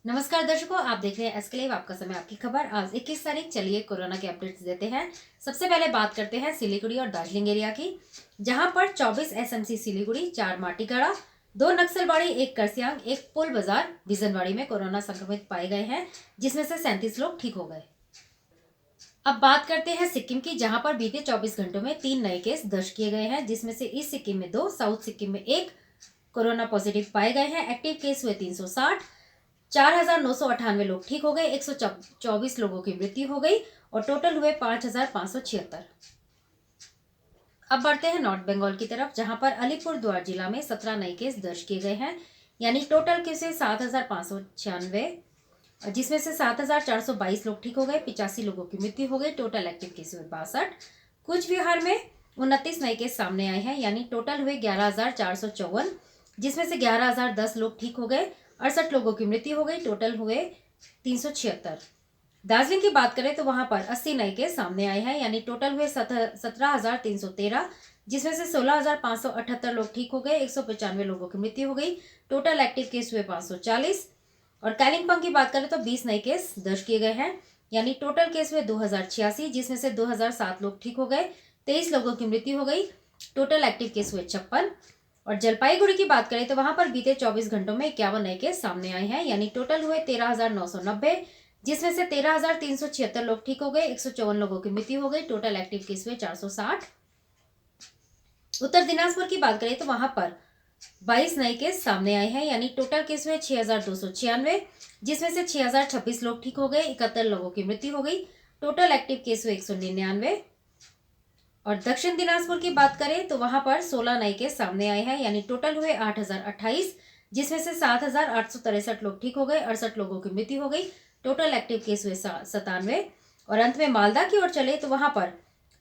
नमस्कार दर्शकों, आप देख रहे हैं एसके लाइव। आपका समय आपकी खबर। आज 21 तारीख। चलिए कोरोना के अपडेट्स देते हैं। सबसे पहले बात करते हैं सिलीगुड़ी और दार्जिलिंग एरिया की, जहां पर 24 एसएमसी सिलीगुड़ी, 4 माटीगढ़ा, 2 नक्सलबाड़ी, 1 करसियांग, 1 पुल बाजार बिजनवाड़ी में कोरोना संक्रमित पाए गए हैं, जिसमें से 37 लोग ठीक हो गए। अब बात करते हैं सिक्किम की, जहां पर बीते 24 घंटों में 3 नए केस दर्ज किए गए हैं, जिसमें से ईस्ट सिक्किम में 2, साउथ सिक्किम में 1 कोरोना पॉजिटिव पाए गए हैं। एक्टिव केस हुए 360, 4,998 लोग ठीक हो गए, 124 लोगों की मृत्यु हो गई और टोटल हुए 5,576। अब बढ़ते हैं नॉर्थ बंगाल की तरफ, जहां पर अलीपुरद्वार जिला में 17 नए केस दर्ज किए गए हैं, यानी टोटल केस 7,596, जिसमें से 7,422 लोग ठीक हो गए, 85 लोगों की मृत्यु हो गई। टोटल एक्टिव केस हुए 62। कुछ बिहार में 29 नए केस सामने आए हैं, यानी टोटल हुए 11,454, जिसमें से 11,010 लोग ठीक हो गए, 68 लोगों की मृत्यु हो गई। टोटल हुए 376। दार्जिलिंग की बात करें तो वहां पर 80 नए केस सामने आए हैं, यानी टोटल हुए 17,313, जिसमें से 16,578 लोग ठीक हो गए, 195 लोगों की मृत्यु हो गई। टोटल एक्टिव केस हुए 540। और कालिम्पोंग की बात करें तो 20 नए केस दर्ज किए गए हैं, यानी टोटल केस हुए 2,086, जिसमें से 2,007 लोग ठीक हो गए, 23 लोगों की मृत्यु हो गई। टोटल एक्टिव केस हुए 56। और जलपाईगुड़ी की बात करें तो वहां पर बीते 24 घंटों में 51 नए केस सामने आए हैं, यानी टोटल हुए 13,990, जिसमें से 13,376 लोग ठीक हो गए, 154 लोगों की मृत्यु हो गई। टोटल एक्टिव केस हुए 460। उत्तर दिनाजपुर की बात करें तो वहां पर 22 नए केस सामने आए हैं, यानी टोटल केस हुए 6,296, जिसमें से 6,026 लोग ठीक हो गए, 71 लोगों की मृत्यु हो गई। टोटल एक्टिव केस हुए 199। और दक्षिण दिनाजपुर की बात करें तो वहां पर 16 नए केस सामने आए हैं, यानी टोटल हुए 8,028, जिसमें से 7,863 लोग ठीक हो गए, 68 लोगों की मृत्यु हो गई। टोटल एक्टिव केस हुए 97। और अंत में मालदा की ओर चले तो वहां पर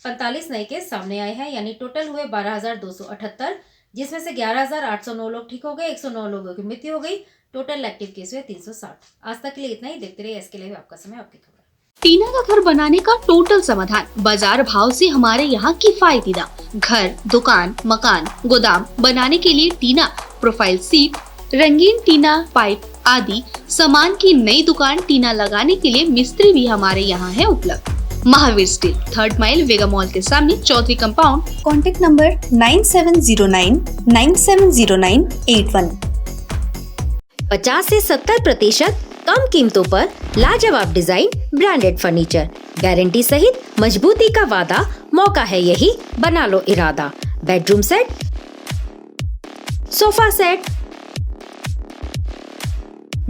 45 नए केस सामने आए हैं, यानी टोटल हुए 12,278, जिसमें से 11,809 लोग ठीक हो गए, 109 लोगों की मृत्यु हो गई। टोटल एक्टिव केस हुए 360। आज तक के लिए इतना ही। देखते रहिए एसके लाइव, आपका समय आपकी खबर। टीना का घर बनाने का टोटल समाधान बाजार भाव से हमारे यहाँ किफायती दाम। घर, दुकान, मकान, गोदाम बनाने के लिए टीना, प्रोफाइल सीट, रंगीन टीना, पाइप आदि सामान की नई दुकान टीना लगाने के लिए मिस्त्री भी हमारे यहाँ है उपलब्ध। महावीर स्टील, 3rd माइल वेगा मॉल के सामने, चौधरी कंपाउंड। Contact number 9709 970981। 50 से 70% कम कीमतों पर लाजवाब डिजाइन, ब्रांडेड फर्नीचर, गारंटी सहित मजबूती का वादा। मौका है यही, बना लो इरादा। Bedroom set, sofa set,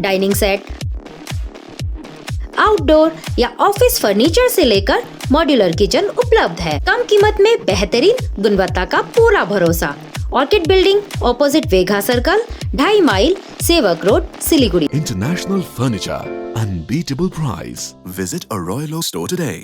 dining set, outdoor या ऑफिस फर्नीचर से लेकर मॉड्यूलर किचन उपलब्ध है। कम कीमत में बेहतरीन गुणवत्ता का पूरा भरोसा। ऑर्किड बिल्डिंग, ऑपोजिट वेगा सर्कल, 2.5 माइल, सेवक road, Siliguri. International Furniture, unbeatable price. Visit a Royal Oak store today.